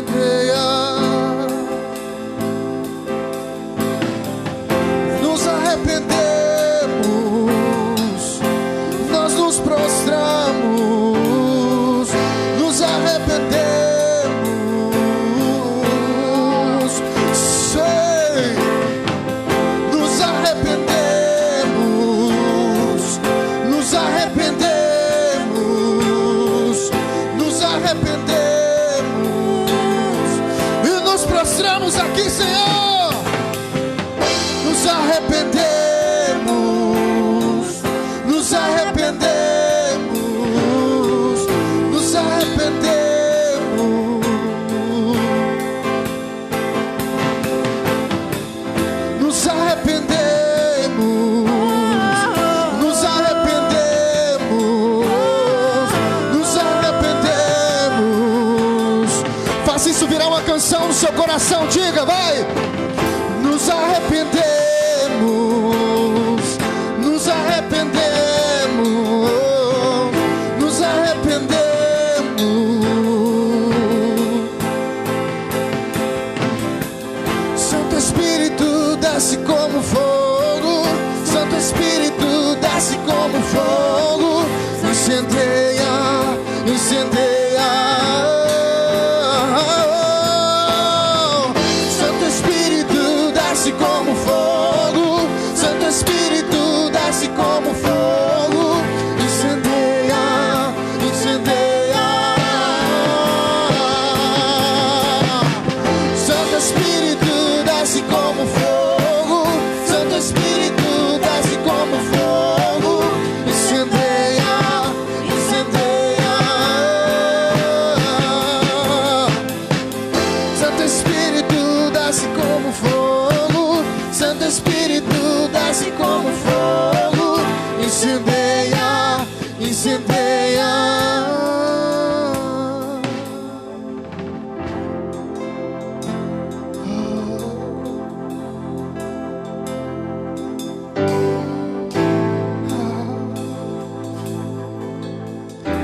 incendeia. Nos arrependemos, nós nos prostramos, nos arrependemos, sei, nos arrependemos, nos arrependemos, nos arrependemos e nos prostramos aqui, Senhor. Nos arrependemos, nos arrependemos, nos arrependemos, nos arrependemos, nos arrependemos, nos arrependemos. Faça isso virar uma canção no seu coração, diga, vai. Nos arrependemos, nos arrependemos, nos arrependemos. Santo Espírito desce como fogo, Santo Espírito desce como fogo, incendeia, incendeia. Santo Espírito desce como fogo, Santo Espírito desce como fogo, incendeia, incendeia. Santo Espírito desce como fogo, Santo Espírito desce como fogo, incendeia, incendeia. Santo Espírito desce como fogo, Santo Espírito desce como fogo, incendeia, incendeia.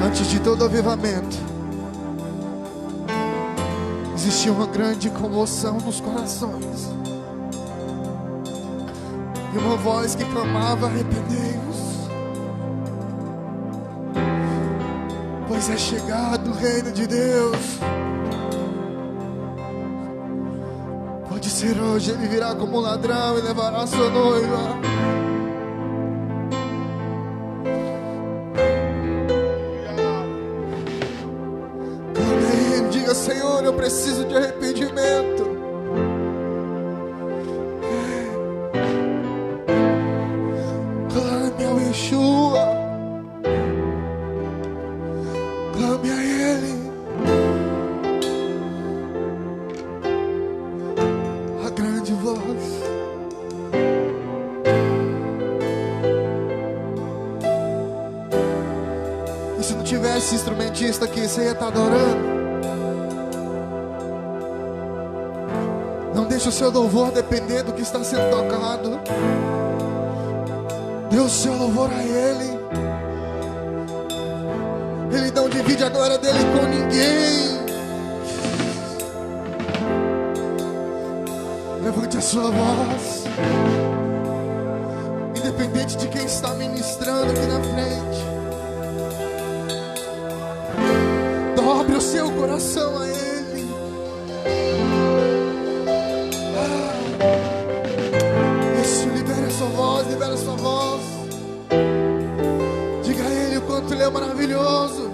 Antes de todo avivamento, existia uma grande comoção nos corações e uma voz que clamava: arrependei-vos, pois é chegado o reino de Deus. Pode ser hoje, ele virá como ladrão e levará a sua noiva. Senhor, eu preciso de arrependimento. Clame ao Yeshua, clame a Ele. A grande voz. E se não tivesse instrumentista aqui, você ia estar adorando. Não deixe o seu louvor depender do que está sendo tocado. Dê o seu louvor a Ele. Ele não divide a glória dele com ninguém. Levante a sua voz, independente de quem está ministrando aqui na frente. Dobre o seu coração a Ele. Libera a sua voz. Diga a Ele o quanto Ele é maravilhoso.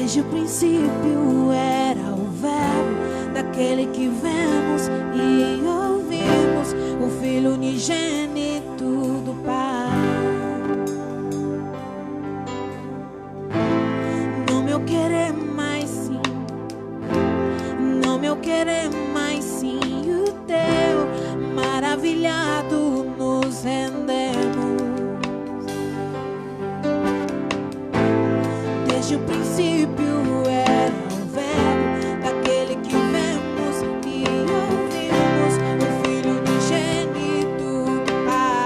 Desde o princípio era o verbo, daquele que vemos e ouvimos, o Filho unigênito do Pai. No meu querer mais sim, no meu querer mais sim, o teu, maravilhado nos rendemos. Desde o princípio era o verbo, daquele que vemos e ouvimos, o Filho unigênito do Pai.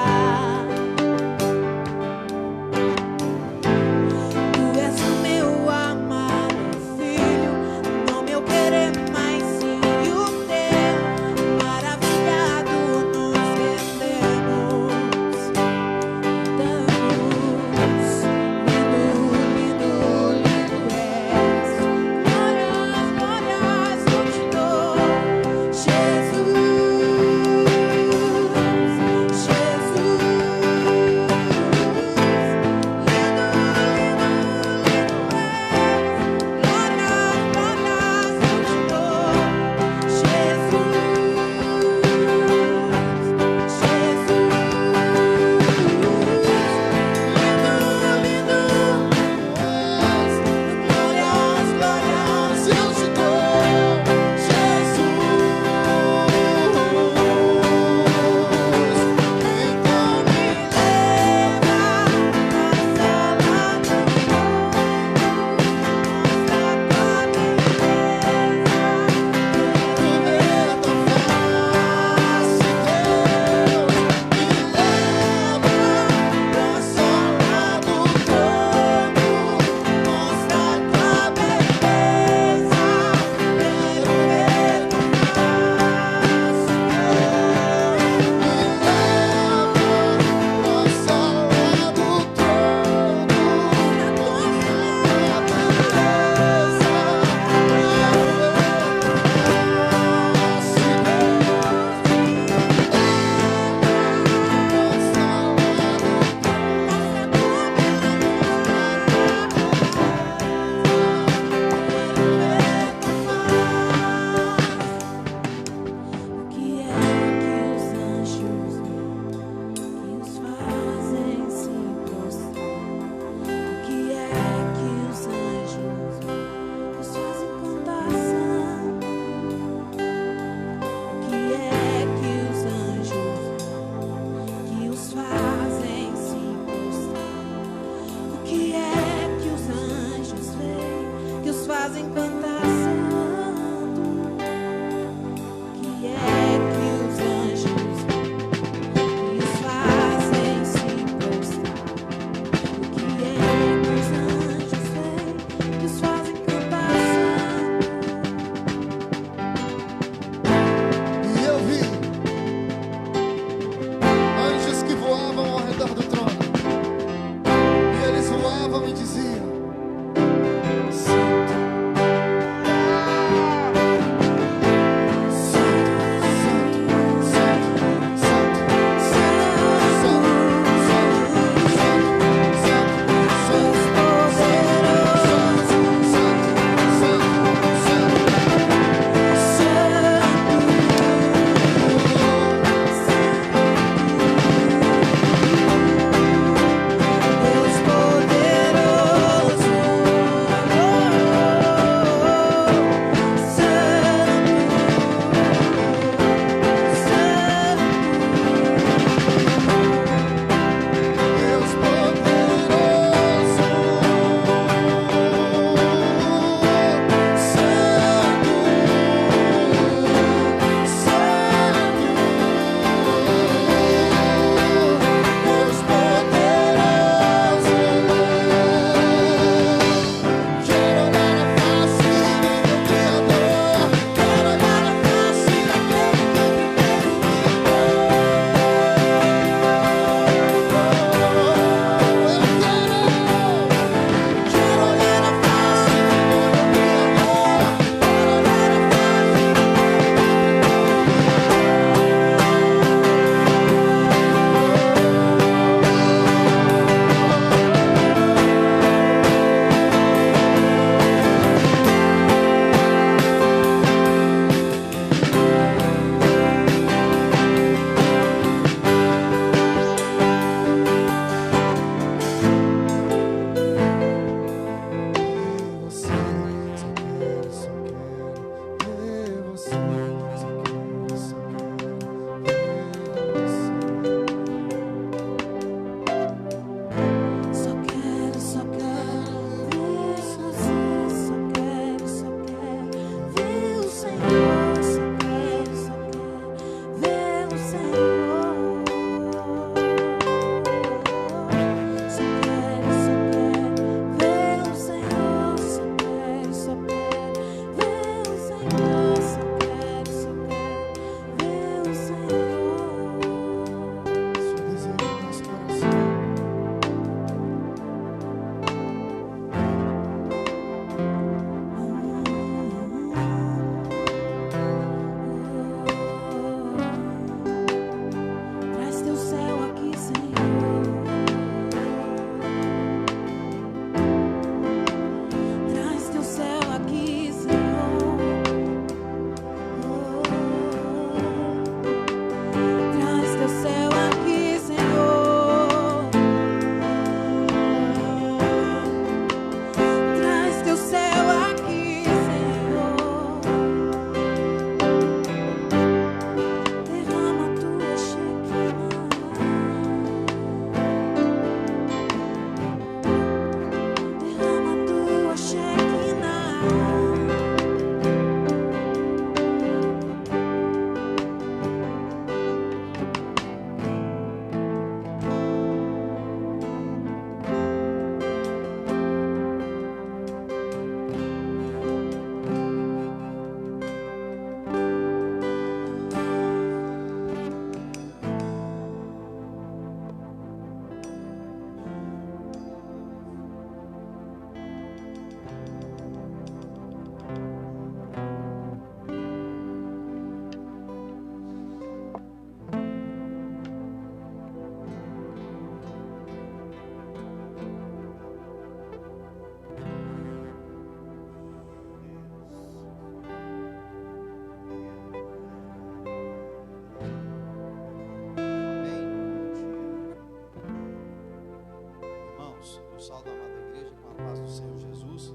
irmãos, eu saldo a amada igreja com a paz do Senhor Jesus.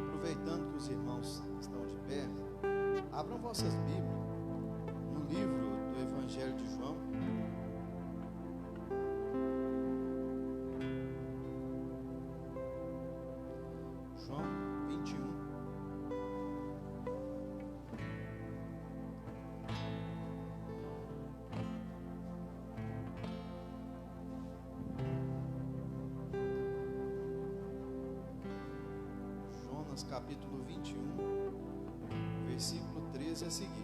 Aproveitando que os irmãos estão de pé, abram vossas Bíblias no livro do Evangelho de João. João 21. Jonas capítulo 21, versículo 13 a seguir.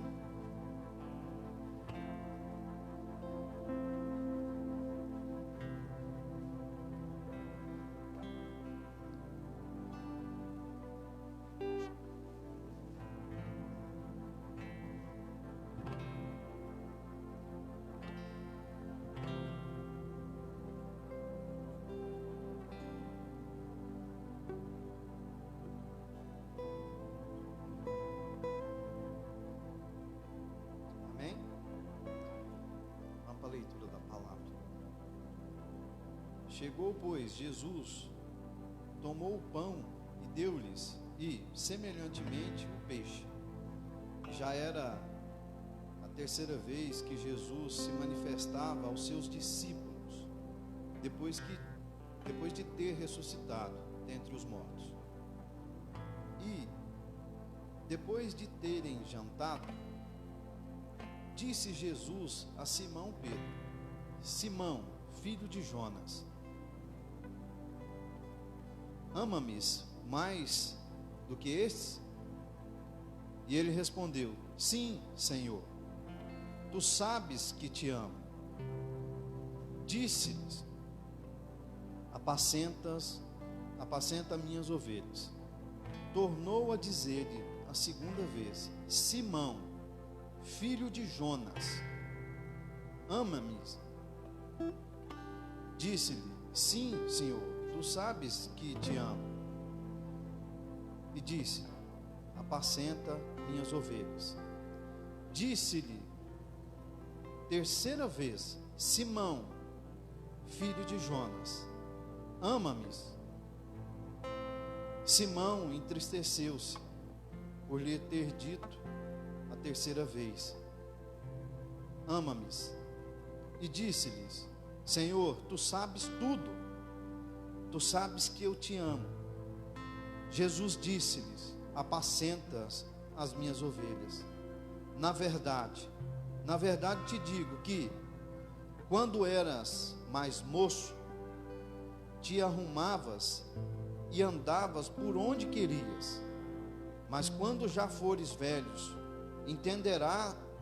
Amém? Vamos para a leitura da palavra. Chegou, pois, Jesus, tomou o pão e deu-lhes, e, semelhantemente, o peixe. Já era a terceira vez que Jesus se manifestava aos seus discípulos, depois de ter ressuscitado dentre os mortos. E, depois de terem jantado, disse Jesus a Simão Pedro: Simão, filho de Jonas, ama-me mais do que estes? E ele respondeu: Sim, Senhor, tu sabes que te amo. Disse-lhes: apacenta minhas ovelhas. Tornou a dizer-lhe a segunda vez: Simão, filho de Jonas, ama-me? Disse-lhe: Sim, Senhor, tu sabes que te amo. E disse: apacenta minhas ovelhas. Disse-lhe terceira vez: Simão, filho de Jonas, ama-me? Simão entristeceu-se por lhe ter dito a terceira vez: ama-me? E disse-lhes: Senhor, tu sabes tudo, tu sabes que eu te amo. Jesus disse-lhes: apacenta as minhas ovelhas. Na verdade te digo que, quando eras mais moço, te arrumavas e andavas por onde querias. Mas quando já fores velhos,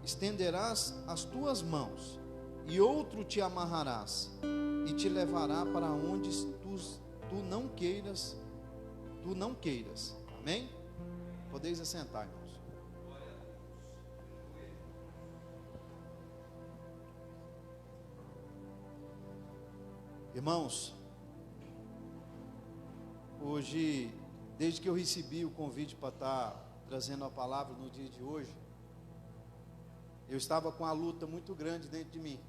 estenderás as tuas mãos, e outro te amarrarás, e te levará para onde tu não queiras. Amém? Podeis assentar, irmãos. Irmãos, hoje, desde que eu recebi o convite para estar trazendo a palavra no dia de hoje, eu estava com uma luta muito grande dentro de mim,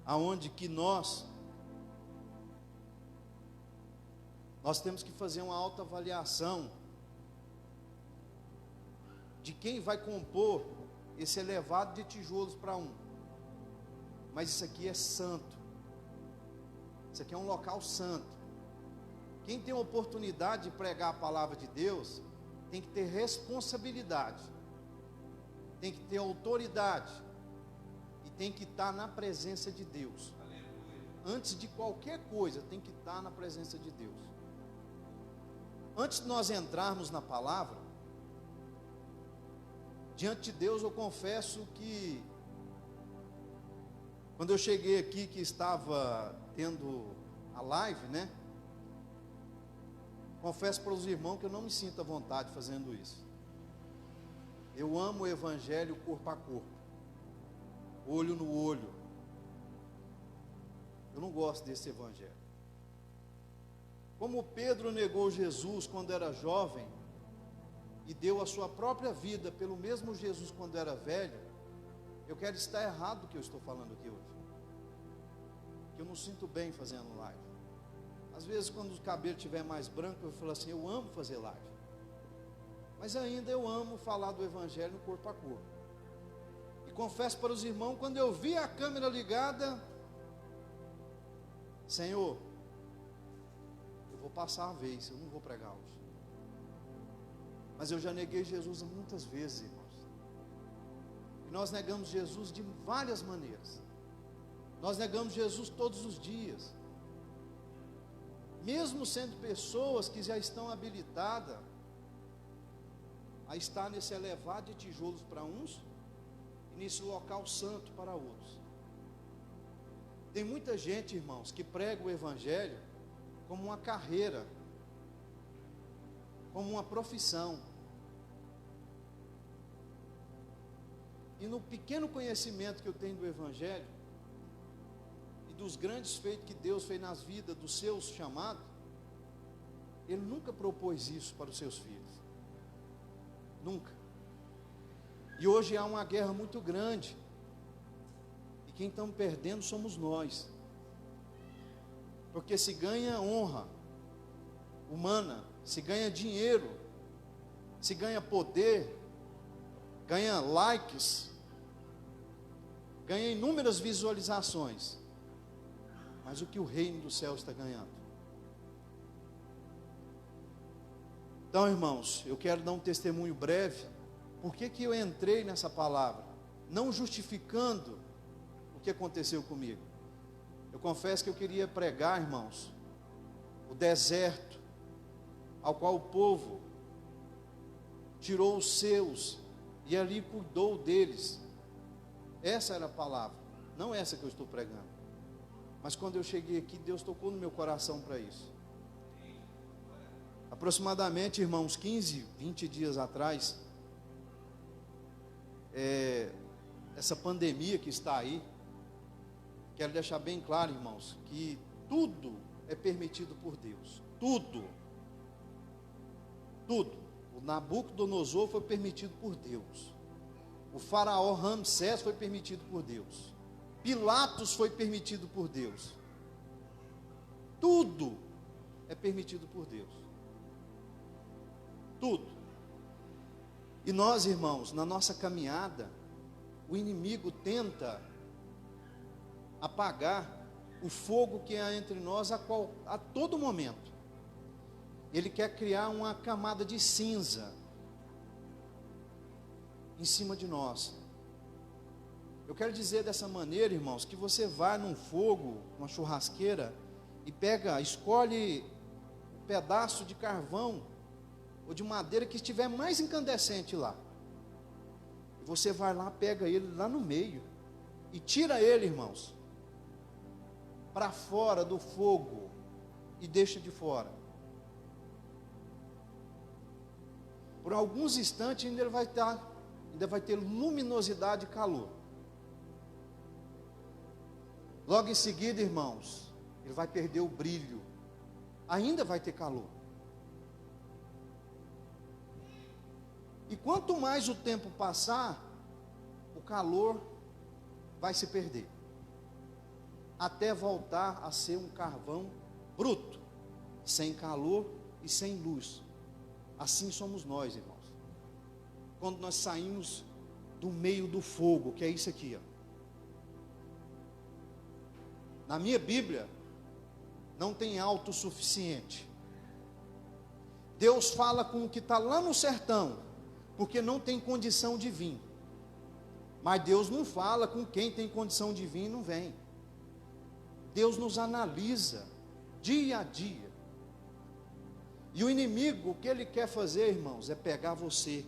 aonde que nós temos que fazer uma autoavaliação de quem vai compor esse elevado de tijolos para um. Mas isso aqui é santo, isso aqui é um local santo. Quem tem a oportunidade de pregar a palavra de Deus tem que ter responsabilidade, tem que ter autoridade e tem que estar na presença de Deus. Antes de qualquer coisa, tem que estar na presença de Deus. Antes de nós entrarmos na palavra, diante de Deus, eu confesso que quando eu cheguei aqui, que estava tendo a live, né? Confesso para os irmãos que eu não me sinto à vontade fazendo isso. Eu amo o evangelho corpo a corpo, olho no olho. Eu não gosto desse evangelho. Como Pedro negou Jesus quando era jovem e deu a sua própria vida pelo mesmo Jesus quando era velho, eu quero estar errado do que eu estou falando aqui hoje. Que eu me sinto bem fazendo live. Às vezes, quando o cabelo estiver mais branco, eu falo assim: eu amo fazer live. Mas ainda eu amo falar do Evangelho no corpo a corpo. E confesso para os irmãos, quando eu vi a câmera ligada, Senhor, eu vou passar a vez, eu não vou pregar hoje. Mas eu já neguei Jesus muitas vezes, irmãos. E nós negamos Jesus de várias maneiras. Nós negamos Jesus todos os dias. Mesmo sendo pessoas que já estão habilitadas a estar nesse elevado de tijolos para uns e nesse local santo para outros. Tem muita gente, irmãos, que prega o Evangelho como uma carreira, como uma profissão. E no pequeno conhecimento que eu tenho do Evangelho e dos grandes feitos que Deus fez nas vidas dos seus chamados, Ele nunca propôs isso para os seus filhos. Nunca. E hoje há uma guerra muito grande. E quem estamos perdendo somos nós. Porque se ganha honra humana, se ganha dinheiro, se ganha poder, ganha likes, ganha inúmeras visualizações. Mas o que o reino do céu está ganhando? Então, irmãos, eu quero dar um testemunho breve. Por que eu entrei nessa palavra? Não justificando o que aconteceu comigo. Eu confesso que eu queria pregar, irmãos, o deserto ao qual o povo tirou os seus e ali cuidou deles. Essa era a palavra, não essa que eu estou pregando. Mas quando eu cheguei aqui, Deus tocou no meu coração para isso. Aproximadamente, irmãos, 15, 20 dias atrás, essa pandemia que está aí, quero deixar bem claro, irmãos, que tudo é permitido por Deus. Tudo. O Nabucodonosor foi permitido por Deus. O faraó Ramsés foi permitido por Deus. Pilatos foi permitido por Deus. Tudo é permitido por Deus. Tudo. E nós, irmãos, na nossa caminhada, o inimigo tenta apagar o fogo que há entre nós a todo momento. Ele quer criar uma camada de cinza em cima de nós. Eu quero dizer dessa maneira, irmãos, que você vai num fogo, uma churrasqueira, e escolhe um pedaço de carvão ou de madeira que estiver mais incandescente lá. E você vai lá, pega ele lá no meio e tira ele, irmãos, para fora do fogo e deixa de fora. Por alguns instantes ainda vai ter luminosidade e calor. Logo em seguida, irmãos, ele vai perder o brilho. Ainda vai ter calor. E quanto mais o tempo passar, o calor vai se perder, até voltar a ser um carvão bruto, sem calor e sem luz. Assim somos nós, irmãos. Quando nós saímos do meio do fogo, que é isso aqui, ó. Na minha Bíblia, não tem autossuficiente. Deus fala com o que está lá no sertão, porque não tem condição de vir. Mas Deus não fala com quem tem condição de vir e não vem. Deus nos analisa dia a dia. E o inimigo, o que ele quer fazer, irmãos, é pegar você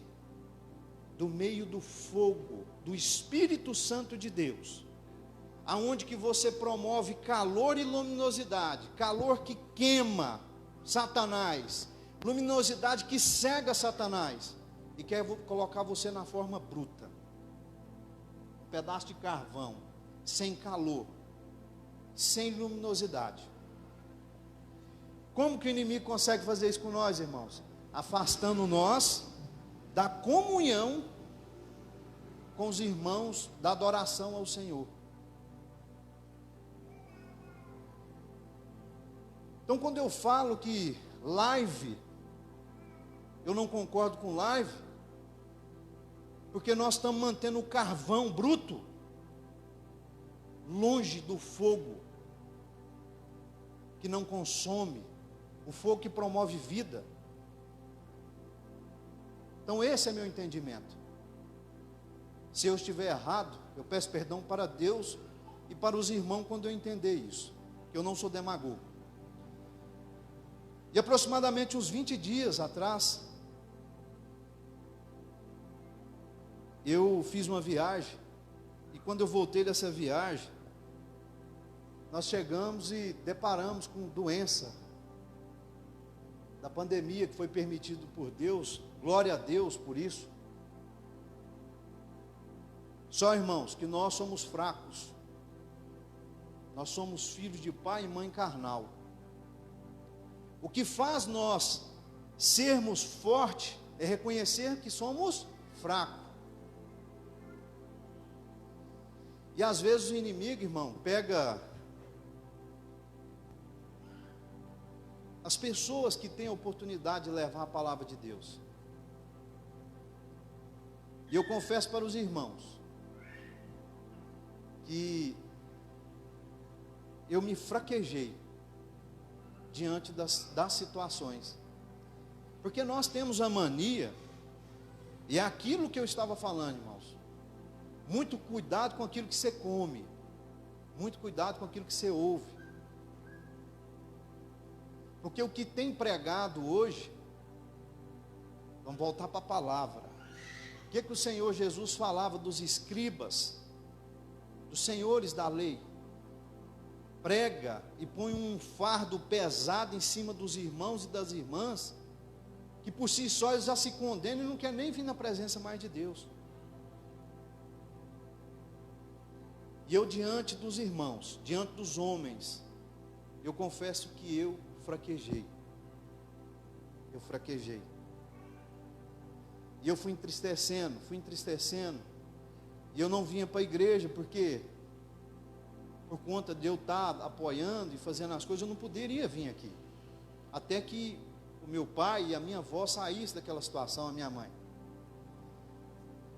do meio do fogo do Espírito Santo de Deus, aonde que você promove calor e luminosidade, calor que queima Satanás, luminosidade que cega Satanás, e quer colocar você na forma bruta, um pedaço de carvão, sem calor, sem luminosidade. Como que o inimigo consegue fazer isso com nós, irmãos? Afastando nós da comunhão com os irmãos, da adoração ao Senhor. Então, quando eu falo que live, eu não concordo com live, porque nós estamos mantendo o carvão bruto longe do fogo que não consome, o fogo que promove vida. Então esse é meu entendimento. Se eu estiver errado, eu peço perdão para Deus e para os irmãos quando eu entender isso, que eu não sou demagogo. E aproximadamente uns 20 dias atrás, eu fiz uma viagem, e quando eu voltei dessa viagem, nós chegamos e deparamos com doença da pandemia que foi permitido por Deus, glória a Deus por isso. Só, irmãos, que nós somos fracos, nós somos filhos de pai e mãe carnal. O que faz nós sermos fortes é reconhecer que somos fracos. E às vezes o inimigo, irmão, pega as pessoas que têm a oportunidade de levar a palavra de Deus. E eu confesso para os irmãos que eu me fraquejei diante das situações, porque nós temos a mania, e é aquilo que eu estava falando, irmãos, muito cuidado com aquilo que você come, muito cuidado com aquilo que você ouve, porque o que tem pregado hoje, vamos voltar para a palavra, o que o Senhor Jesus falava dos escribas, dos senhores da lei? Prega e põe um fardo pesado em cima dos irmãos e das irmãs, que por si só eles já se condenam e não querem nem vir na presença mais de Deus. E eu, diante dos irmãos, diante dos homens, eu confesso que eu fraquejei. Eu fraquejei. E eu fui entristecendo, e eu não vinha para a igreja, porque por conta de eu estar apoiando e fazendo as coisas, eu não poderia vir aqui, até que o meu pai e a minha avó saíssem daquela situação, a minha mãe.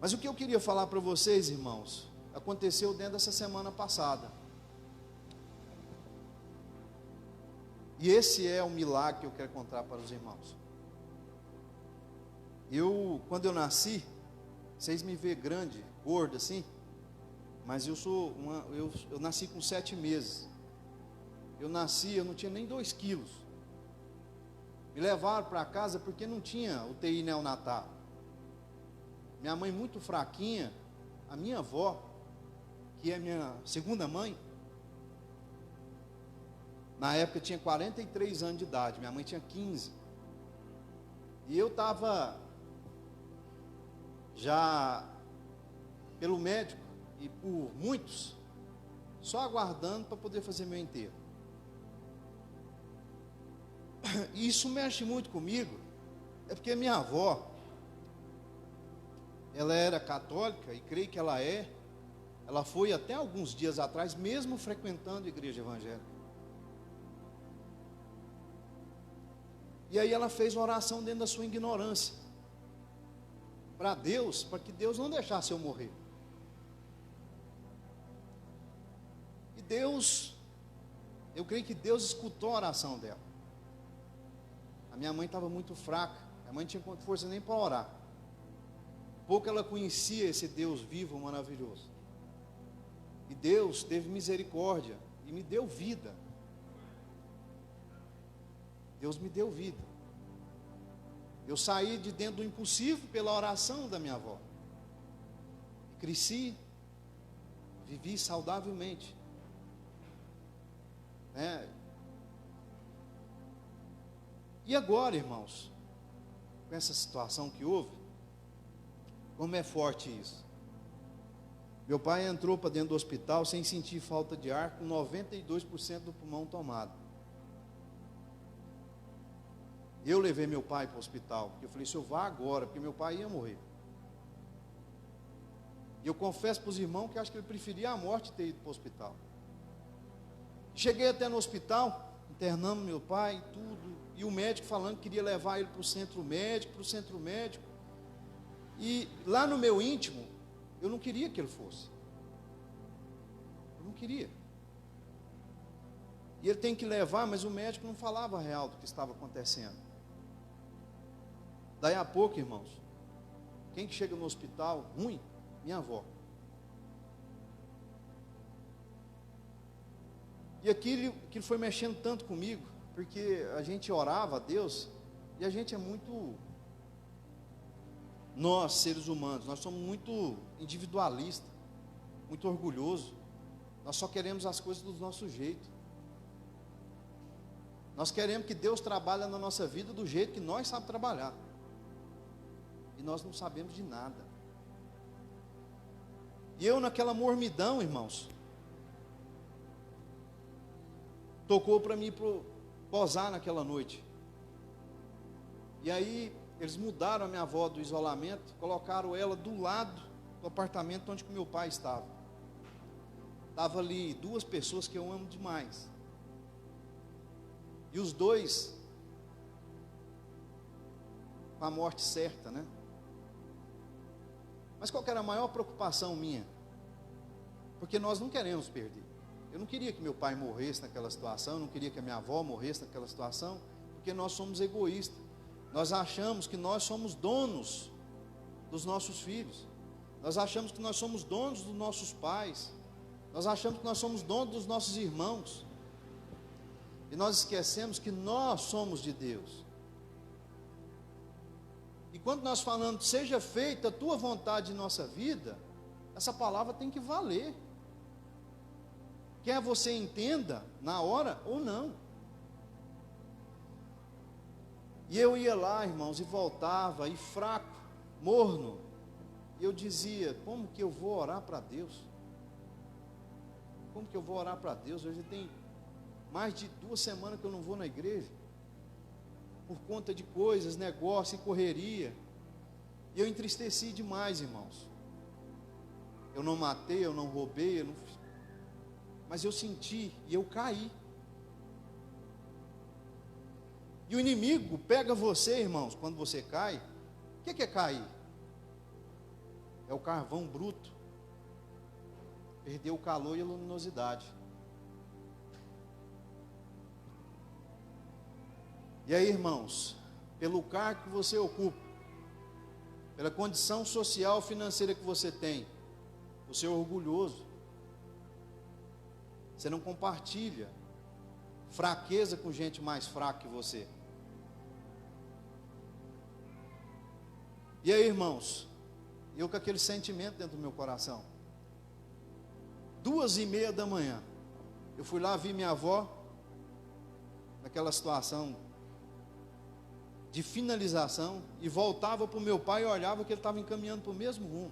Mas o que eu queria falar para vocês, irmãos, aconteceu dentro dessa semana passada, e esse é o milagre que eu quero contar para os irmãos. Quando eu nasci, vocês me vê grande, gordo assim, mas eu nasci com 7 meses. Eu não tinha nem 2 quilos. Me levaram para casa porque não tinha UTI neonatal. Minha mãe muito fraquinha, a minha avó, que é minha segunda mãe, na época tinha 43 anos de idade, minha mãe tinha 15. E eu estava já pelo médico e por muitos, só aguardando para poder fazer meu enterro. E isso mexe muito comigo, é porque minha avó, ela era católica, e creio que ela foi até alguns dias atrás, mesmo frequentando a igreja evangélica. E aí ela fez uma oração dentro da sua ignorância, para Deus, para que Deus não deixasse eu morrer. E Deus, eu creio que Deus escutou a oração dela. A minha mãe estava muito fraca, minha mãe não tinha força nem para orar. Pouco ela conhecia esse Deus vivo, maravilhoso. E Deus teve misericórdia e me deu vida. Deus me deu vida. Eu saí de dentro do impossível pela oração da minha avó. Cresci, vivi saudavelmente. E agora, irmãos, com essa situação que houve, como é forte isso? Meu pai entrou para dentro do hospital sem sentir falta de ar, com 92% do pulmão tomado. Eu levei meu pai para o hospital, eu falei, senhor, vá agora, porque meu pai ia morrer. E eu confesso para os irmãos que acho que ele preferia a morte ter ido para o hospital. Cheguei até no hospital, Internamos meu pai e tudo. E o médico falando que queria levar ele para o centro médico. E lá no meu íntimo, eu não queria que ele fosse. Eu não queria. E ele tem que levar, mas o médico não falava a real do que estava acontecendo. Daí a pouco, irmãos, quem que chega no hospital ruim? Minha avó. E aquilo foi mexendo tanto comigo, porque a gente orava a Deus, e a gente é muito, nós seres humanos, nós somos muito individualistas, muito orgulhosos, nós só queremos as coisas do nosso jeito. Nós queremos que Deus trabalhe na nossa vida do jeito que nós sabemos trabalhar. E nós não sabemos de nada. E eu naquela mormidão, irmãos, tocou para mim posar naquela noite. E aí eles mudaram a minha avó do isolamento, colocaram ela do lado do apartamento onde que meu pai estava. Estava ali 2 pessoas que eu amo demais. E os 2 com a morte certa, né? Mas qual que era a maior preocupação minha? Porque nós não queremos perder. Eu não queria que meu pai morresse naquela situação, eu não queria que a minha avó morresse naquela situação, porque nós somos egoístas. Nós achamos que nós somos donos dos nossos filhos. Nós achamos que nós somos donos dos nossos pais. Nós achamos que nós somos donos dos nossos irmãos. E nós esquecemos que nós somos de Deus. E quando nós falamos, seja feita a tua vontade em nossa vida, essa palavra tem que valer. Quer você entenda na hora ou não. E eu ia lá, irmãos, e voltava, e fraco, morno. E eu dizia, como que eu vou orar para Deus? Como que eu vou orar para Deus? Hoje tem mais de 2 semanas que eu não vou na igreja, por conta de coisas, negócio e correria. E eu entristeci demais, irmãos. Eu não matei, eu não roubei, mas eu senti e eu caí. E o inimigo pega você, irmãos, quando você cai. O que é cair? É o carvão bruto. Perdeu o calor e a luminosidade. E aí, irmãos, pelo cargo que você ocupa, pela condição social financeira que você tem, você é orgulhoso. Você não compartilha fraqueza com gente mais fraca que você. E aí, irmãos, eu com aquele sentimento dentro do meu coração, 2:30 da manhã, eu fui lá, vi minha avó, naquela situação de finalização, e voltava para o meu pai e olhava que ele estava encaminhando para o mesmo rumo.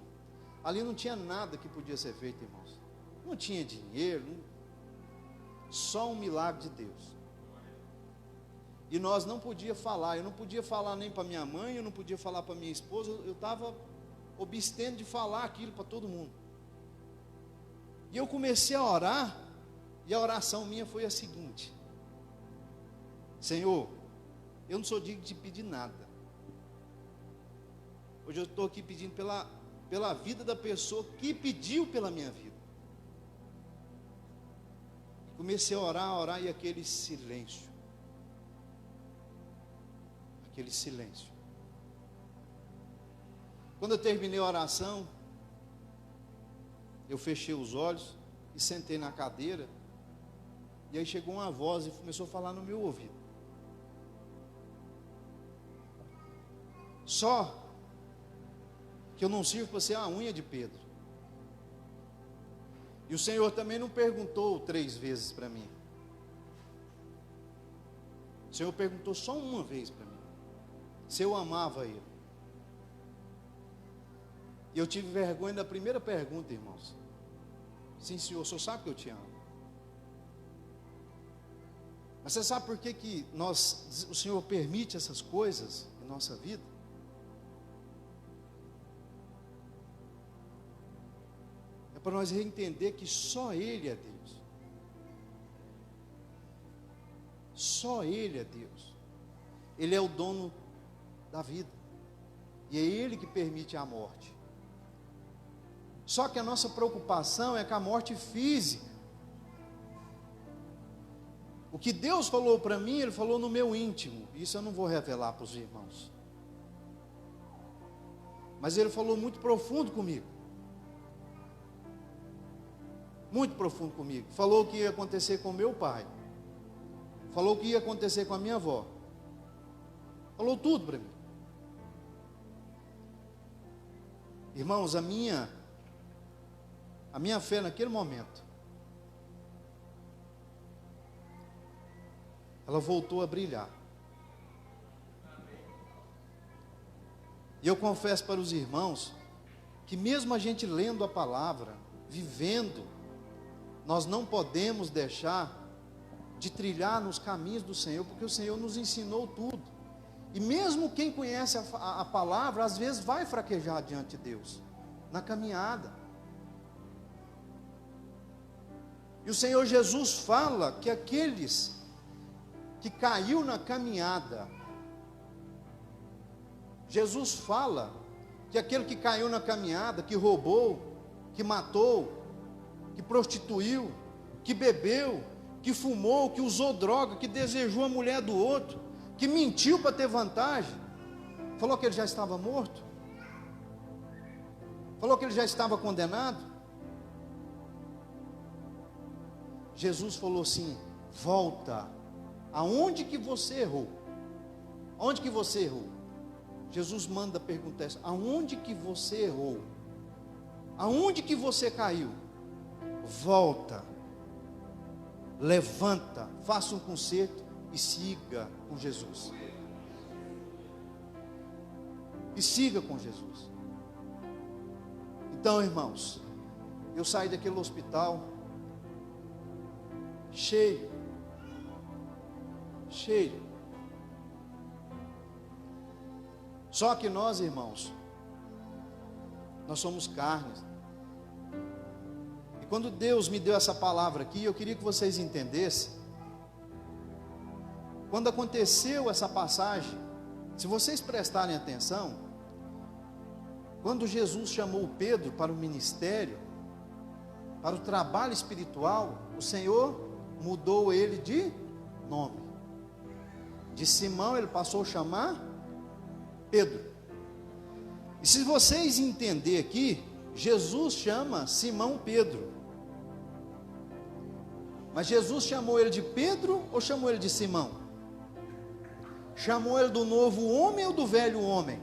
Ali não tinha nada que podia ser feito, irmãos. Não tinha dinheiro, só um milagre de Deus. E nós não podíamos falar, eu não podia falar nem para minha mãe, eu não podia falar para minha esposa, eu estava obstendo de falar aquilo para todo mundo. E eu comecei a orar, e a oração minha foi a seguinte: Senhor, eu não sou digno de pedir nada. Hoje eu estou aqui pedindo pela vida da pessoa que pediu pela minha vida. Comecei a orar, e aquele silêncio. Aquele silêncio. Quando eu terminei a oração, eu fechei os olhos e sentei na cadeira. E aí chegou uma voz e começou a falar no meu ouvido. Só que eu não sirvo para ser a unha de Pedro. E o Senhor também não perguntou 3 vezes para mim. O Senhor perguntou só uma vez para mim, se eu amava Ele. E eu tive vergonha da primeira pergunta, irmãos. Sim, Senhor, o Senhor sabe que eu te amo. Mas você sabe por que o Senhor permite essas coisas em nossa vida? É para nós entender que só Ele é Deus. Só Ele é Deus. Ele é o dono da vida. E é Ele que permite a morte. Só que a nossa preocupação é com a morte física. O que Deus falou para mim, Ele falou no meu íntimo. Isso eu não vou revelar para os irmãos. Mas Ele falou muito profundo comigo. Muito profundo comigo. Falou o que ia acontecer com meu pai. Falou o que ia acontecer com a minha avó. Falou tudo para mim. Irmãos, a minha fé naquele momento, ela voltou a brilhar. E eu confesso para os irmãos, que mesmo a gente lendo a palavra, vivendo, nós não podemos deixar de trilhar nos caminhos do Senhor, porque o Senhor nos ensinou tudo. E mesmo quem conhece a palavra, às vezes vai fraquejar diante de Deus, na caminhada. E o Senhor Jesus fala que aqueles que caiu na caminhada, Jesus fala que aquele que caiu na caminhada, que roubou, que matou, que prostituiu, que bebeu, que fumou, que usou droga, que desejou a mulher do outro, que mentiu para ter vantagem, falou que ele já estava morto, falou que ele já estava condenado. Jesus falou assim: volta, aonde que você errou? Aonde que você errou? Jesus manda perguntar isso: aonde que você errou? Aonde que você caiu? Volta, levanta, faça um conserto e siga com Jesus. E siga com Jesus. Então, irmãos, eu saí daquele hospital cheio. Só que nós, irmãos, nós somos carnes. E quando Deus me deu essa palavra aqui, eu queria que vocês entendessem. Quando aconteceu essa passagem, se vocês prestarem atenção, quando Jesus chamou Pedro para o ministério, para o trabalho espiritual, o Senhor mudou ele de nome. De Simão ele passou a chamar Pedro. E se vocês entenderem aqui, Jesus chama Simão Pedro. Mas Jesus chamou ele de Pedro ou chamou ele de Simão? Chamou ele do novo homem ou do velho homem?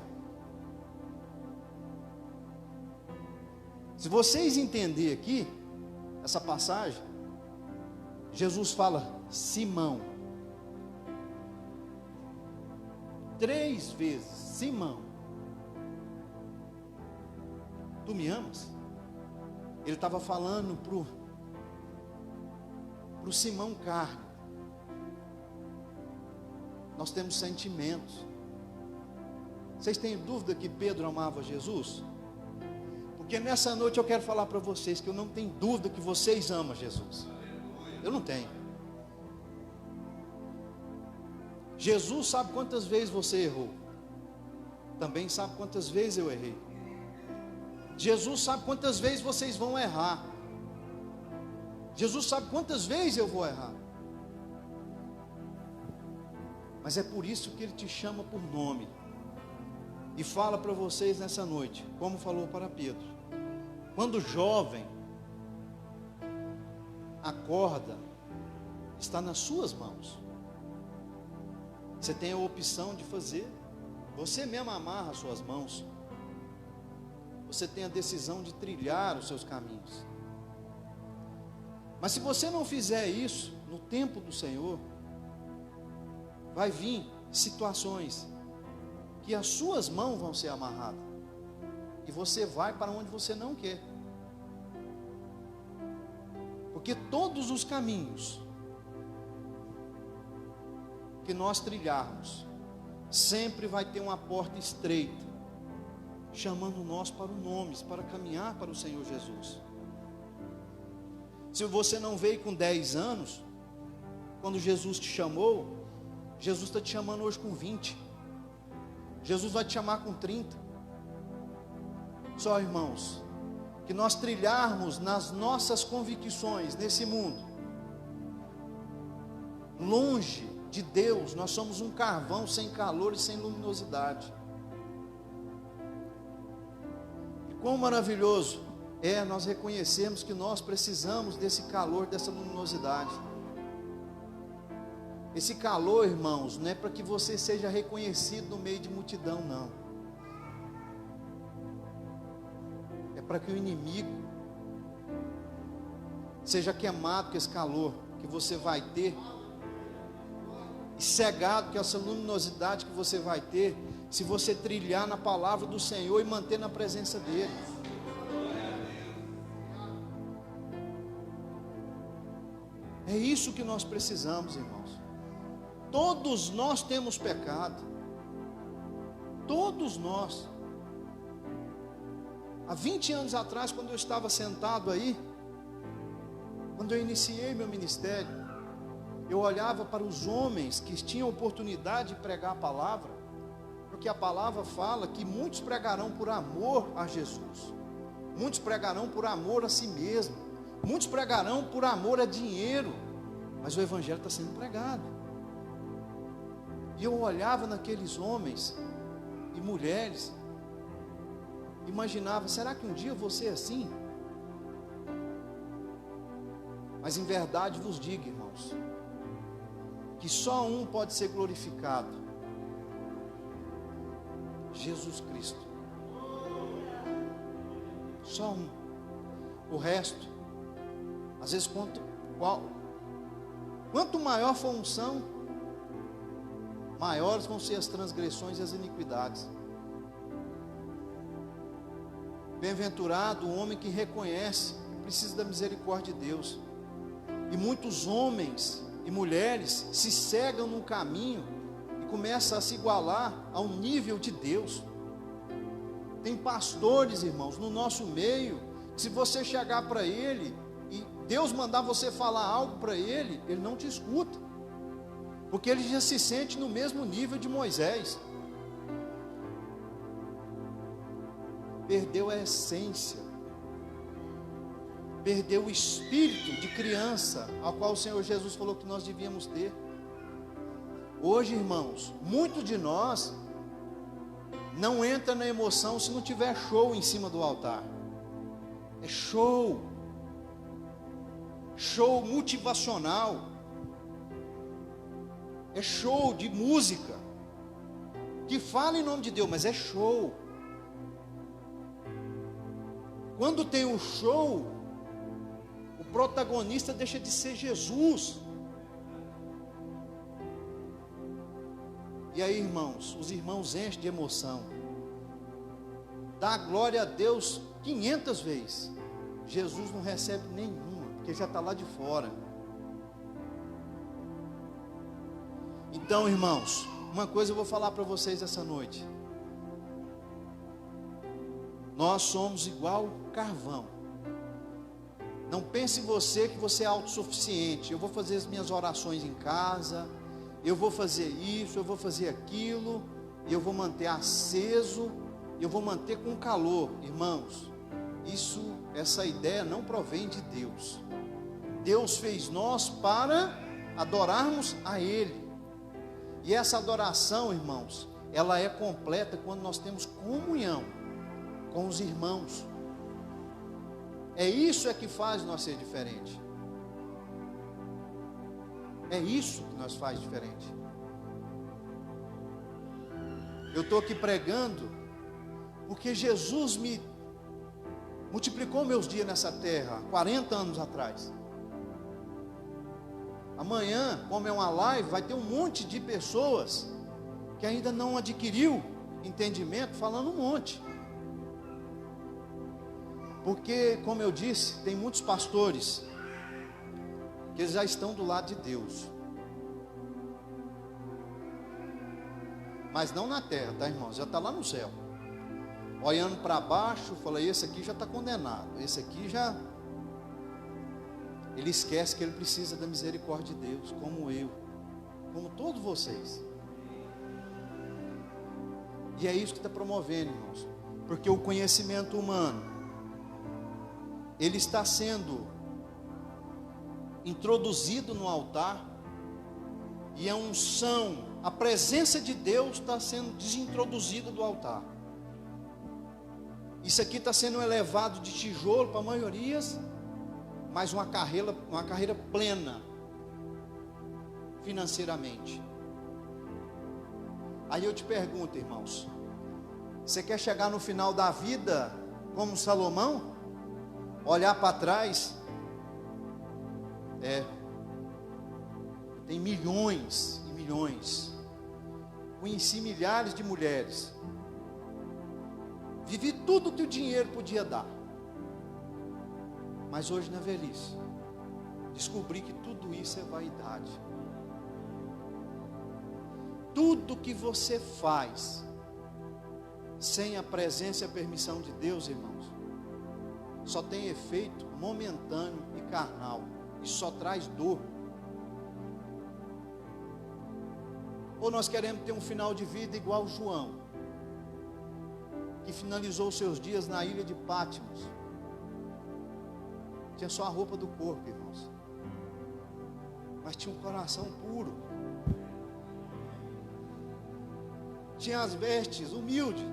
Se vocês entenderem aqui, essa passagem, Jesus fala Simão. 3 vezes, Simão, tu me amas? Ele estava falando para o Simão carne. Nós temos sentimentos. Vocês têm dúvida que Pedro amava Jesus? Porque nessa noite eu quero falar para vocês que eu não tenho dúvida que vocês amam Jesus. Eu não tenho. Jesus sabe quantas vezes você errou. Também sabe quantas vezes eu errei. Jesus sabe quantas vezes vocês vão errar. Jesus sabe quantas vezes eu vou errar. Mas é por isso que Ele te chama por nome. E fala para vocês nessa noite, como falou para Pedro. Quando jovem, a corda está nas suas mãos. Você tem a opção de fazer. Você mesmo amarra as suas mãos. Você tem a decisão de trilhar os seus caminhos. Mas se você não fizer isso no tempo do Senhor, vai vir situações que as suas mãos vão ser amarradas e você vai para onde você não quer. Porque todos os caminhos que nós trilharmos, sempre vai ter uma porta estreita, chamando nós para o nome, para caminhar para o Senhor Jesus. Se você não veio com 10 anos, quando Jesus te chamou, Jesus está te chamando hoje com 20. Jesus vai te chamar com 30. Só, irmãos, que nós trilharmos nas nossas convicções nesse mundo, longe de Deus, nós somos um carvão sem calor e sem luminosidade. E quão maravilhoso é nós reconhecermos que nós precisamos desse calor, dessa luminosidade. Esse calor, irmãos, não é para que você seja reconhecido no meio de multidão, não. É para que o inimigo seja queimado com esse calor que você vai ter, e cegado com essa luminosidade que você vai ter, se você trilhar na palavra do Senhor e manter na presença dEle. É isso que nós precisamos, irmãos. Todos nós temos pecado. Todos nós. Há 20 anos atrás, quando eu estava sentado aí, quando eu iniciei meu ministério, eu olhava para os homens que tinham oportunidade de pregar a palavra, porque a palavra fala que muitos pregarão por amor a Jesus, muitos pregarão por amor a si mesmo, muitos pregarão por amor a dinheiro, mas o evangelho está sendo pregado. E eu olhava naqueles homens e mulheres, imaginava, será que um dia eu vou ser assim? Mas em verdade vos digo, irmãos, que só um pode ser glorificado: Jesus Cristo. Só um. O resto, às vezes, quanto maior for a unção, maiores vão ser as transgressões e as iniquidades. Bem-aventurado o homem que reconhece que precisa da misericórdia de Deus. E muitos homens e mulheres se cegam no caminho e começam a se igualar ao nível de Deus. Tem pastores, irmãos, no nosso meio, que se você chegar para ele e Deus mandar você falar algo para ele, ele não te escuta, porque ele já se sente no mesmo nível de Moisés. Perdeu a essência, perdeu o espírito de criança, ao qual o Senhor Jesus falou que nós devíamos ter. Hoje, irmãos, muito de nós não entra na emoção se não tiver show em cima do altar. É show motivacional, é show de música, que fala em nome de Deus, mas é show. Quando tem um show, o protagonista deixa de ser Jesus. E aí, irmãos, os irmãos enchem de emoção, dá glória a Deus 500 vezes, Jesus não recebe nenhuma, porque já está lá de fora. Então, irmãos, uma coisa eu vou falar para vocês essa noite: nós somos igual carvão. Não pense você que você é autossuficiente. Eu vou fazer as minhas orações em casa, eu vou fazer isso, eu vou fazer aquilo, e eu vou manter aceso, eu vou manter com calor. Irmãos, essa ideia não provém de Deus. Deus fez nós para adorarmos a Ele. E essa adoração, irmãos, ela é completa quando nós temos comunhão com os irmãos. É isso que faz nós ser diferente. É isso que nos faz diferente. Eu estou aqui pregando porque Jesus me multiplicou meus dias nessa terra 40 anos atrás. Amanhã, como é uma live, vai ter um monte de pessoas que ainda não adquiriu entendimento, falando um monte. Porque, como eu disse, tem muitos pastores que eles já estão do lado de Deus, mas não na terra, tá, irmãos? Já está lá no céu, olhando para baixo, fala: esse aqui já está condenado, esse aqui já ele esquece que ele precisa da misericórdia de Deus, como eu, como todos vocês. E é isso que está promovendo, irmãos, porque o conhecimento humano, ele está sendo introduzido no altar, e a unção, a presença de Deus está sendo desintroduzida do altar. Isso aqui está sendo elevado de tijolo para maiorias, mas uma carreira plena financeiramente. Aí eu te pergunto, irmãos, você quer chegar no final da vida como Salomão? Olhar para trás? Tem milhões e milhões. Conheci milhares de mulheres. Vivi tudo que o dinheiro podia dar. Mas hoje na velhice, descobri que tudo isso é vaidade. Tudo que você faz sem a presença e a permissão de Deus, irmãos, só tem efeito momentâneo e carnal, e só traz dor. Ou nós queremos ter um final de vida igual João, que finalizou os seus dias na ilha de Patmos. Tinha só a roupa do corpo, irmãos, mas tinha um coração puro. Tinha as vestes humildes,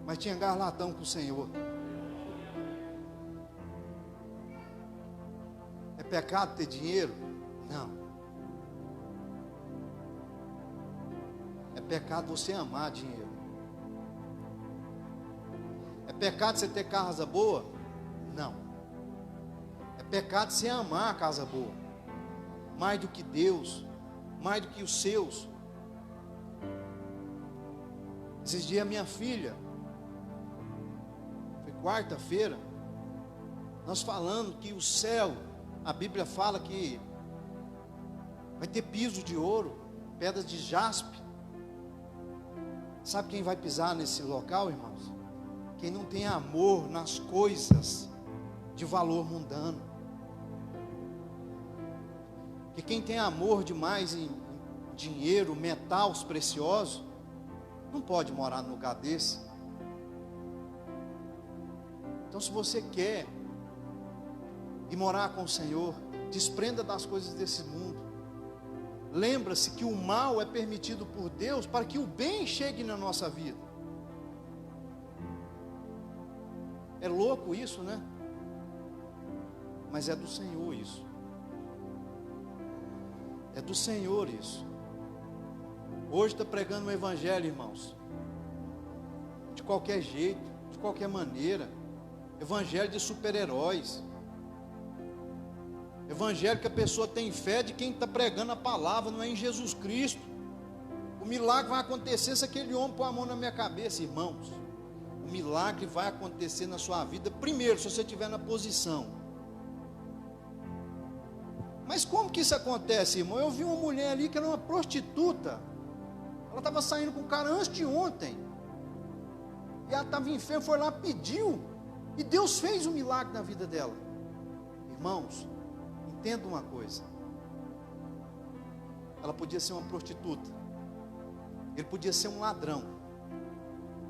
mas tinha garlatão com o Senhor. É pecado ter dinheiro? Não. É pecado você amar dinheiro. É pecado você ter casa boa? Não. É pecado você amar a casa boa, mais do que Deus, mais do que os seus. Esses dias minha filha, foi quarta-feira, nós falando que o céu, a Bíblia fala que vai ter piso de ouro, pedras de jaspe. Sabe quem vai pisar nesse local, irmãos? Quem não tem amor nas coisas de valor mundano. Porque quem tem amor demais em dinheiro, metais preciosos, não pode morar num lugar desse. Então, se você quer ir morar com o Senhor, desprenda das coisas desse mundo. Lembra-se que o mal é permitido por Deus para que o bem chegue na nossa vida. É louco isso, né? Mas é do Senhor isso. É do Senhor isso. Hoje está pregando o evangelho, irmãos, de qualquer jeito, de qualquer maneira. Evangelho de super-heróis. Evangelho que a pessoa tem fé de quem está pregando a palavra, não é em Jesus Cristo. O milagre vai acontecer se aquele homem pôr a mão na minha cabeça, irmãos. O milagre vai acontecer na sua vida, primeiro, se você estiver na posição. Mas como que isso acontece, irmão? Eu vi uma mulher ali que era uma prostituta. Ela estava saindo com o cara antes de ontem. E ela estava enferma, foi lá, pediu. E Deus fez um milagre na vida dela. Irmãos, entenda uma coisa. Ela podia ser uma prostituta. Ele podia ser um ladrão.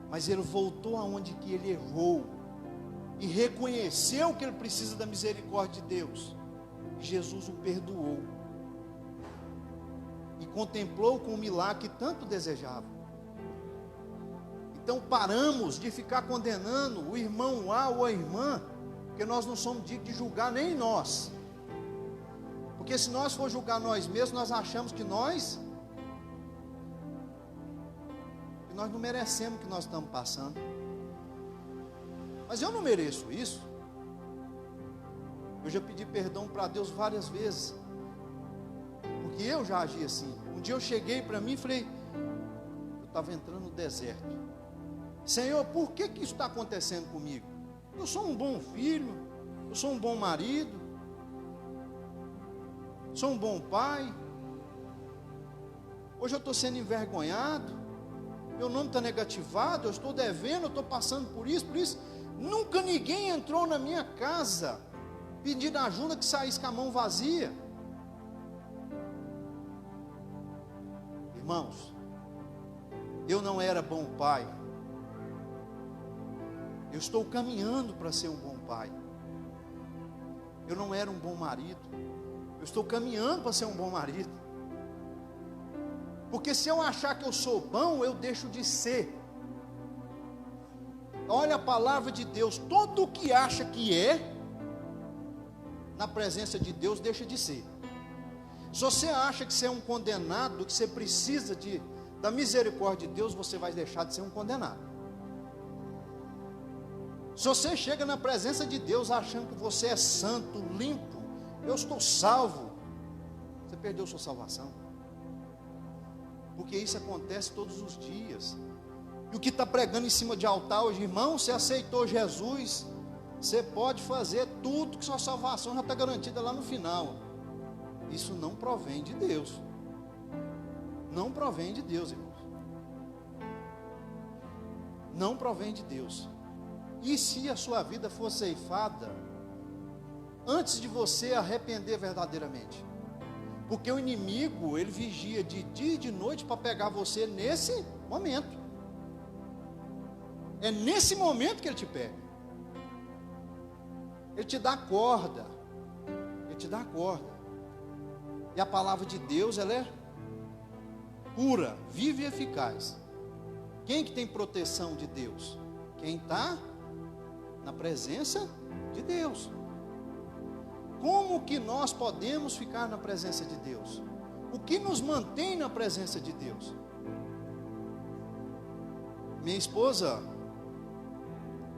Mas ele voltou aonde que ele errou. E reconheceu que ele precisa da misericórdia de Deus. E Jesus o perdoou. E contemplou com o milagre que tanto desejava. Então paramos de ficar condenando o irmão A ou a irmã, porque nós não somos dignos de julgar nem nós. Porque se nós for julgar nós mesmos, nós achamos que nós não merecemos o que nós estamos passando. Mas eu não mereço isso. Eu já pedi perdão para Deus várias vezes, porque eu já agi assim. Um dia eu cheguei para mim e falei, eu estava entrando no deserto. Senhor, por que isso está acontecendo comigo? Eu sou um bom filho, eu sou um bom marido, sou um bom pai. Hoje eu estou sendo envergonhado, meu nome está negativado, eu estou devendo, eu estou passando por isso. Nunca ninguém entrou na minha casa pedindo ajuda que saísse com a mão vazia. Irmãos, eu não era bom pai. Eu estou caminhando para ser um bom pai. Eu não era um bom marido. Eu estou caminhando para ser um bom marido. Porque se eu achar que eu sou bom, eu deixo de ser. Olha a palavra de Deus. Todo o que acha que é, na presença de Deus, deixa de ser. Se você acha que você é um condenado, que você precisa da misericórdia de Deus, você vai deixar de ser um condenado. Se você chega na presença de Deus achando que você é santo, limpo, eu estou salvo, você perdeu sua salvação. Porque isso acontece todos os dias. E o que está pregando em cima de altar hoje, irmão, você aceitou Jesus, você pode fazer tudo, que sua salvação já está garantida lá no final. Isso não provém de Deus. Não provém de Deus, irmãos. Não provém de Deus. E se a sua vida for ceifada, antes de você arrepender verdadeiramente? Porque o inimigo, ele vigia de dia e de noite para pegar você nesse momento. É nesse momento que ele te pega. Ele te dá corda. Ele te dá corda. E a palavra de Deus, ela é pura, viva e eficaz. Quem que tem proteção de Deus? Quem está na presença de Deus. Como que nós podemos ficar na presença de Deus? O que nos mantém na presença de Deus? Minha esposa,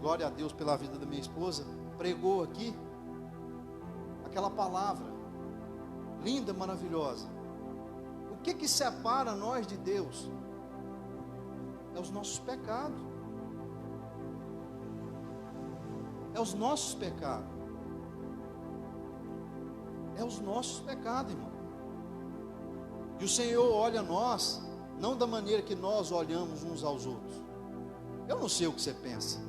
glória a Deus pela vida da minha esposa, pregou aqui aquela palavra linda, maravilhosa. O que separa nós de Deus? É os nossos pecados. É os nossos pecados. É os nossos pecados, irmão. E o Senhor olha nós, não da maneira que nós olhamos uns aos outros. Eu não sei o que você pensa,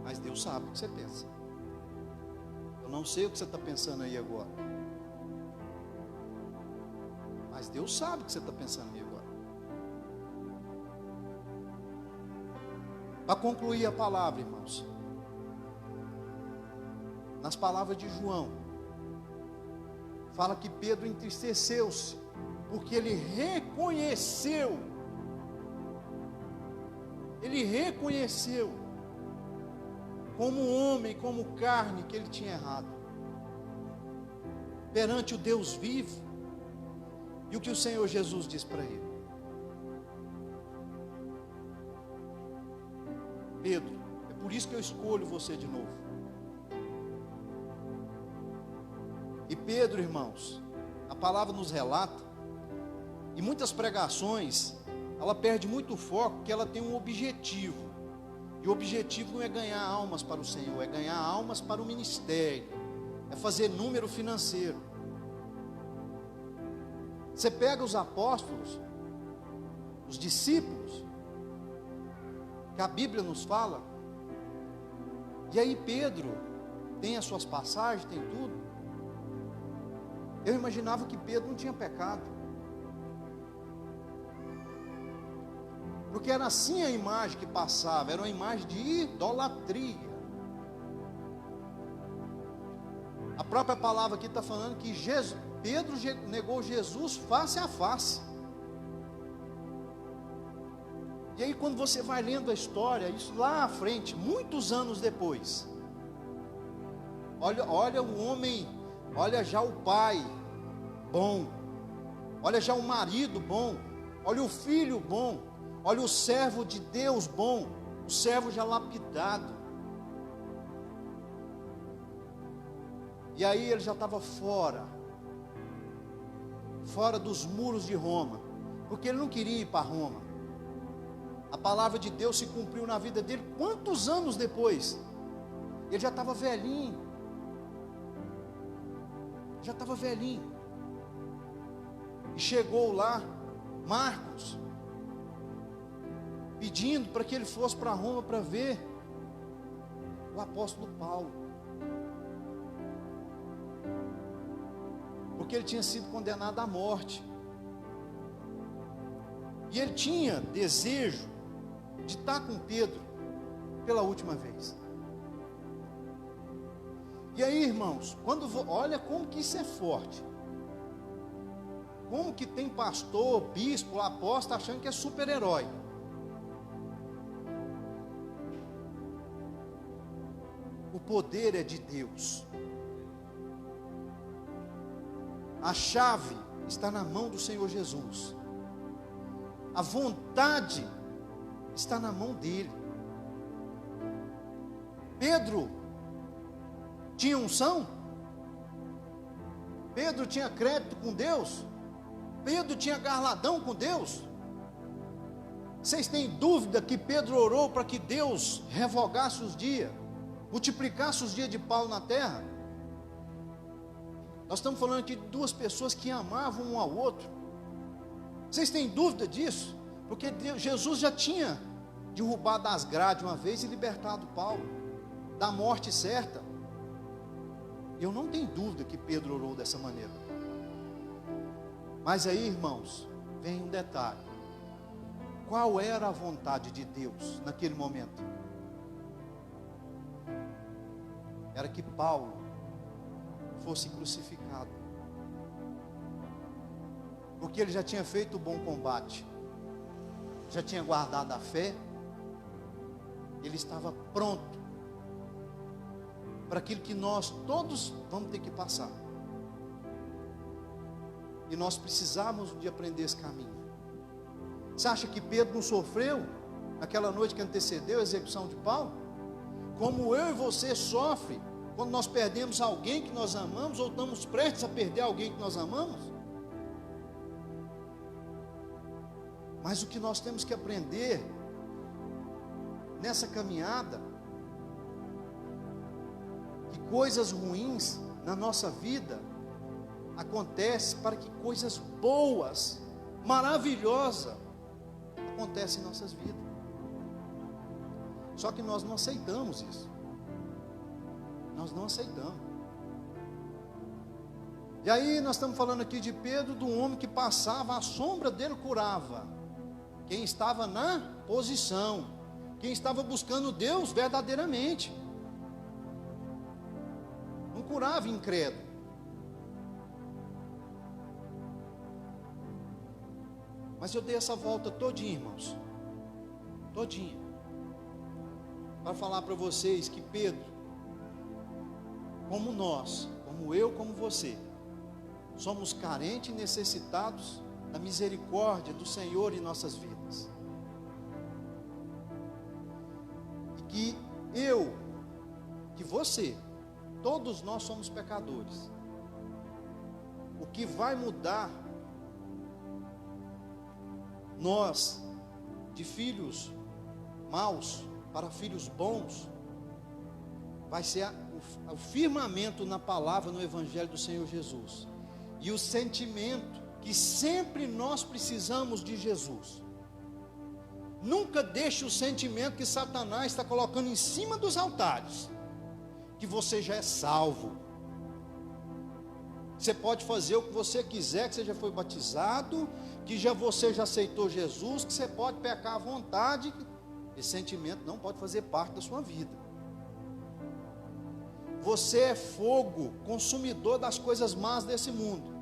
mas Deus sabe o que você pensa. Eu não sei o que você está pensando aí agora, mas Deus sabe o que você está pensando aí agora. Para concluir a palavra, irmãos, nas palavras de João, fala que Pedro entristeceu-se, porque ele reconheceu como homem, como carne, que ele tinha errado perante o Deus vivo. E o que o Senhor Jesus diz para ele? Pedro, é por isso que eu escolho você de novo. E Pedro, irmãos, a palavra nos relata, e muitas pregações, ela perde muito o foco, porque ela tem um objetivo. E o objetivo não é ganhar almas para o Senhor, é ganhar almas para o ministério, é fazer número financeiro. Você pega os apóstolos, os discípulos, que a Bíblia nos fala, e aí Pedro tem as suas passagens, tem tudo. Eu imaginava que Pedro não tinha pecado, porque era assim a imagem que passava, era uma imagem de idolatria. A própria palavra aqui está falando que Pedro negou Jesus face a face. E aí quando você vai lendo a história, isso lá à frente, muitos anos depois, olha o homem, olha já o pai bom, olha já o marido bom, olha o filho bom, olha o servo de Deus bom, o servo já lapidado. E aí ele já estava fora dos muros de Roma, porque ele não queria ir para Roma. A palavra de Deus se cumpriu na vida dele quantos anos depois? Ele já estava velhinho. E chegou lá Marcos, pedindo para que ele fosse para Roma para ver o apóstolo Paulo. porque ele tinha sido condenado à morte. E ele tinha desejo de estar com Pedro pela última vez. E aí, irmãos, olha como que isso é forte. Como que tem pastor, bispo, apóstolo achando que é super-herói. O poder é de Deus. A chave está na mão do Senhor Jesus. A vontade está na mão dele. Pedro tinha unção? Pedro tinha crédito com Deus? Pedro tinha garladão com Deus? Vocês têm dúvida que Pedro orou para que Deus revogasse os dias, multiplicasse os dias de Paulo na terra? Nós estamos falando aqui de duas pessoas que amavam um ao outro. Vocês têm dúvida disso? Porque Jesus já tinha derrubado as grades uma vez e libertado Paulo da morte certa. Eu não tenho dúvida que Pedro orou dessa maneira. Mas aí, irmãos, vem um detalhe. Qual era a vontade de Deus naquele momento? Era que Paulo fosse crucificado, porque ele já tinha feito o bom combate, já tinha guardado a fé, ele estava pronto para aquilo que nós todos vamos ter que passar, e nós precisamos de aprender esse caminho. Você acha que Pedro não sofreu naquela noite que antecedeu a execução de Paulo? Como eu e você sofre quando nós perdemos alguém que nós amamos, ou estamos prestes a perder alguém que nós amamos? Mas o que nós temos que aprender nessa caminhada, que coisas ruins na nossa vida acontecem para que coisas boas, maravilhosas, acontecem em nossas vidas. Só que nós não aceitamos isso. Nós não aceitamos. E aí nós estamos falando aqui de Pedro, do homem que passava, a sombra dele curava. Quem estava na posição, quem estava buscando Deus verdadeiramente. Não curava incrédulo. Mas eu dei essa volta todinha, irmãos, todinha, para falar para vocês que Pedro, como nós, como eu, como você, somos carentes e necessitados da misericórdia do Senhor em nossas vidas. E que eu, que você, todos nós somos pecadores. O que vai mudar nós, de filhos maus para filhos bons, vai ser o firmamento na palavra, no Evangelho do Senhor Jesus, e o sentimento que sempre nós precisamos de Jesus. Nunca deixe o sentimento que Satanás está colocando em cima dos altares, que você já é salvo, você pode fazer o que você quiser, que você já foi batizado, que você já aceitou Jesus, que você pode pecar à vontade. Esse sentimento não pode fazer parte da sua vida. Você é fogo consumidor das coisas más desse mundo.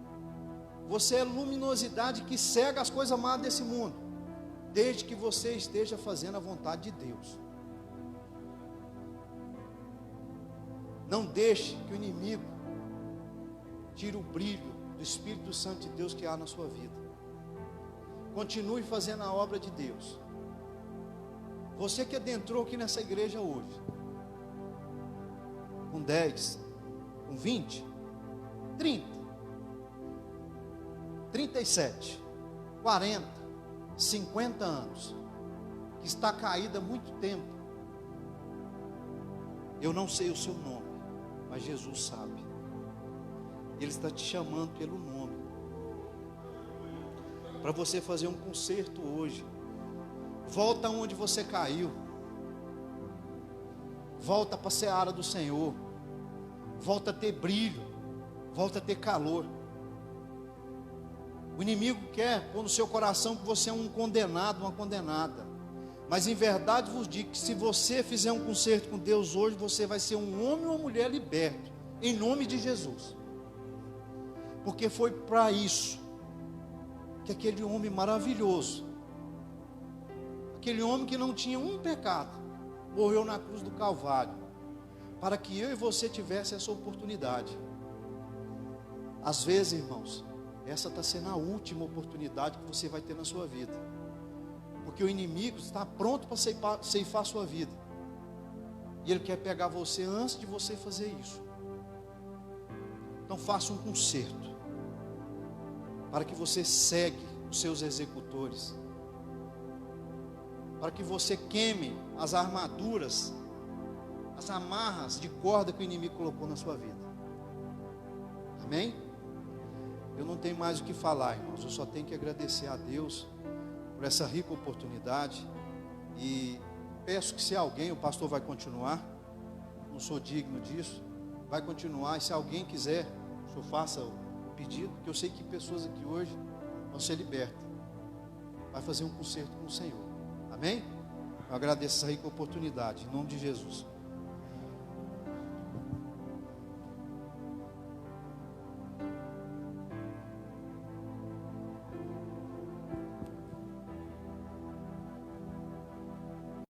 Você é luminosidade que cega as coisas más desse mundo, desde que você esteja fazendo a vontade de Deus. Não deixe que o inimigo tire o brilho do Espírito Santo de Deus que há na sua vida. Continue fazendo a obra de Deus. Você que adentrou aqui nessa igreja hoje, com 10, com 20, 30, 37, 40, 50 anos, que está caída há muito tempo. Eu não sei o seu nome, mas Jesus sabe. Ele está te chamando pelo nome, para você fazer um concerto hoje. Volta onde você caiu, volta para a seara do Senhor, volta a ter brilho, volta a ter calor. O inimigo quer pôr no seu coração que você é um condenado, uma condenada. Mas em verdade vos digo que se você fizer um concerto com Deus hoje, você vai ser um homem ou uma mulher liberto, em nome de Jesus. Porque foi para isso que aquele homem maravilhoso, aquele homem que não tinha um pecado, morreu na cruz do Calvário, para que eu e você tivesse essa oportunidade. Às vezes, irmãos, essa está sendo a última oportunidade que você vai ter na sua vida, porque o inimigo está pronto para ceifar a sua vida, e ele quer pegar você antes de você fazer isso. Então faça um concerto, para que você segue os seus executores, para que você queime as armaduras, as amarras de corda que o inimigo colocou na sua vida. Amém? Eu não tenho mais o que falar, irmãos. Eu só tenho que agradecer a Deus por essa rica oportunidade. E peço que se alguém, o pastor vai continuar, não sou digno disso, vai continuar. E se alguém quiser, o senhor faça o pedido, que eu sei que pessoas aqui hoje vão ser libertas, vai fazer um concerto com o Senhor. Amém? Eu agradeço essa rica oportunidade, em nome de Jesus.